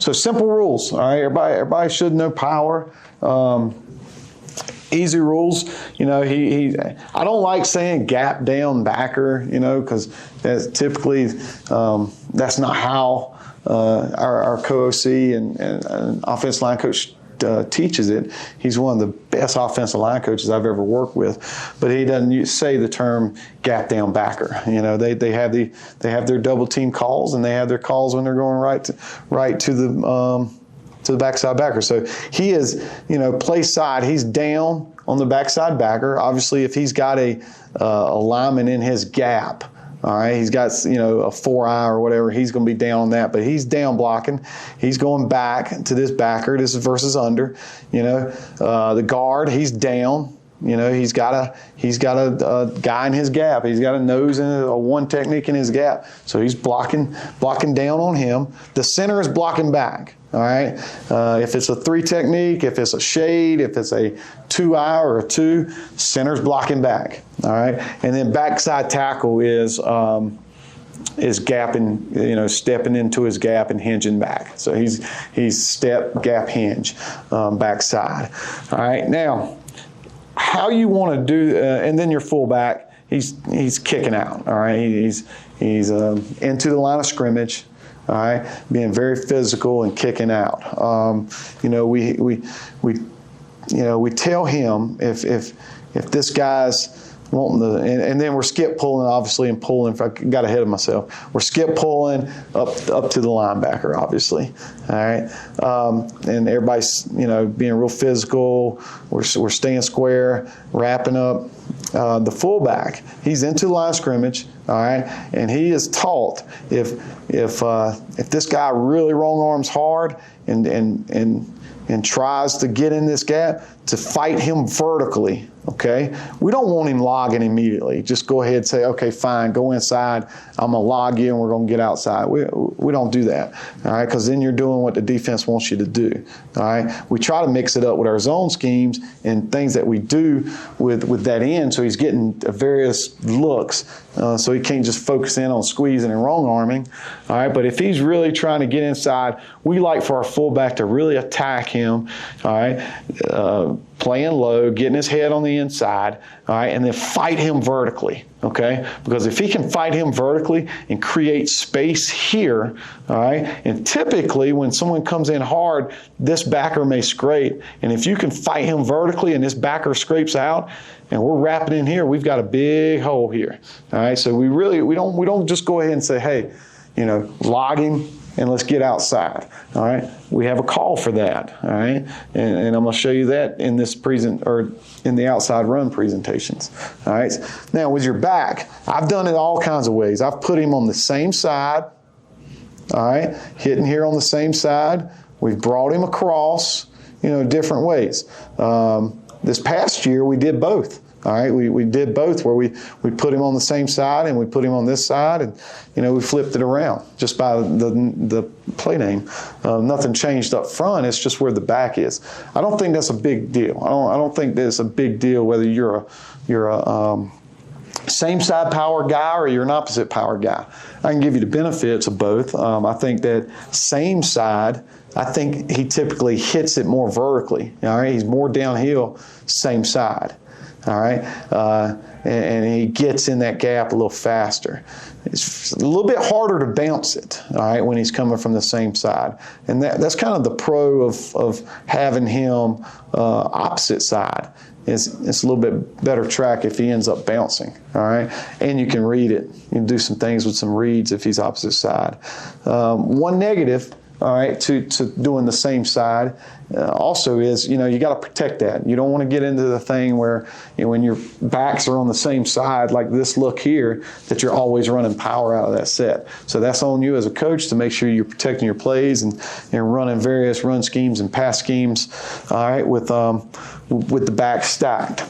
So simple rules. All right, everybody should know power. Easy rules. You know, I don't like saying gap down backer, you know, because that's typically that's not how our co-OC and offensive line coach teaches it. He's one of the best offensive line coaches I've ever worked with, but he doesn't say the term gap down backer. You know, they have their double team calls, and they have their calls when they're going right to the backside backer. So he is, you know, play side. He's down on the backside backer. Obviously, if he's got a lineman in his gap, all right, he's got, you know, a 4-eye or whatever, he's going to be down on that. But he's down blocking. He's going back to this backer. This is versus under. You know, the guard, he's down. You know, he's got a guy in his gap. He's got a nose and a one technique in his gap. So he's blocking down on him. The center is blocking back. All right. If it's a 3 technique, if it's a shade, if it's a 2-eye or a 2, center's blocking back. All right. And then backside tackle is gapping, you know, stepping into his gap and hinging back. So he's step, gap, hinge, backside. All right. Now, how you want to do, and then your fullback, he's kicking out. All right. He's into the line of scrimmage. All right, being very physical and kicking out. You know, we tell him if this guy's wanting the, and then we're skip pulling, obviously, and pulling. If I got ahead of myself, we're skip pulling up to the linebacker, obviously. All right, and everybody's, you know, being real physical. We're staying square, wrapping up. The fullback, he's into the line of scrimmage, all right, and he is taught if this guy really wrong arms hard and tries to get in this gap, to fight him vertically. Okay, we don't want him logging immediately. Just go ahead and say, okay, fine, go inside. I'm gonna log you, and we're gonna get outside. We don't do that, all right? Because then you're doing what the defense wants you to do, all right? We try to mix it up with our zone schemes and things that we do with that end, so he's getting various looks, so he can't just focus in on squeezing and wrong arming, all right? But if he's really trying to get inside, we like for our fullback to really attack him, all right? Playing low, getting his head on the inside, all right, and then fight him vertically, okay? Because if he can fight him vertically and create space here, all right, and typically when someone comes in hard, this backer may scrape, and if you can fight him vertically and this backer scrapes out, and we're wrapping in here, we've got a big hole here, all right? So we don't just go ahead and say, hey, you know, log him, and let's get outside, all right? We have a call for that, all right? And I'm going to show you that in this in the outside run presentations, all right? Now, with your back, I've done it all kinds of ways. I've put him on the same side, all right? Hitting here on the same side. We've brought him across, you know, different ways. This past year, we did both. All right, we did both, where we put him on the same side and we put him on this side, and, you know, we flipped it around just by the play name. Nothing changed up front. It's just where the back is. I don't think that's a big deal. I don't think that's a big deal whether you're a same side power guy or you're an opposite power guy. I can give you the benefits of both. I think that same side, I think he typically hits it more vertically. All right, he's more downhill, same side. All right, and he gets in that gap a little faster. It's a little bit harder to bounce it, all right, when he's coming from the same side. And that's kind of the pro of having him opposite side. It's a little bit better track if he ends up bouncing, all right? And you can read it. You can do some things with some reads if he's opposite side. One negative, all right, to doing the same side also is, you know, you got to protect that. You don't want to get into the thing where, you know, when your backs are on the same side, like this look here, that you're always running power out of that set. So that's on you as a coach to make sure you're protecting your plays and running various run schemes and pass schemes, all right, with the back stacked.